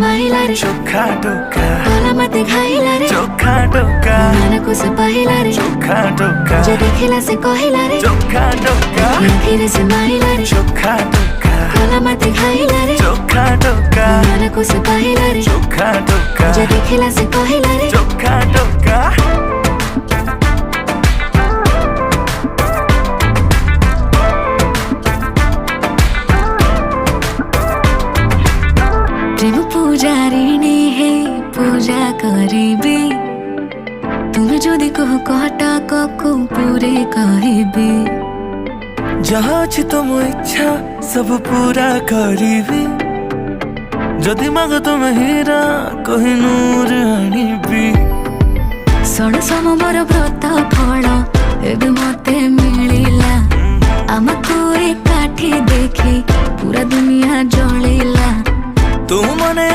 माइला रे चोखा टोका भला मते खाइला रे चोखा टोका मन को से पहिला रे चोखा टोका जे देखिला से कहिला रे चोखा टोका फिर से माइला रे चोखा टोका भला मते खाइला रे चोखा टोका मन को से पहिला रे चोखा टोका जे देखिला से कहिला रे चोखा टोका प्रेम पूजारिणी है पूजा करिबे तुम जदि कह कहटा को पूरे कहबे जहाँ अछि तुम इच्छा सब पूरा करिबी जदि माग तुम हीरा कोहिनूर आनिबी षण समर व्रत फल एबे मते मिलिला आमको एकाठी देखी पूरा दुनिया जलिला तू मने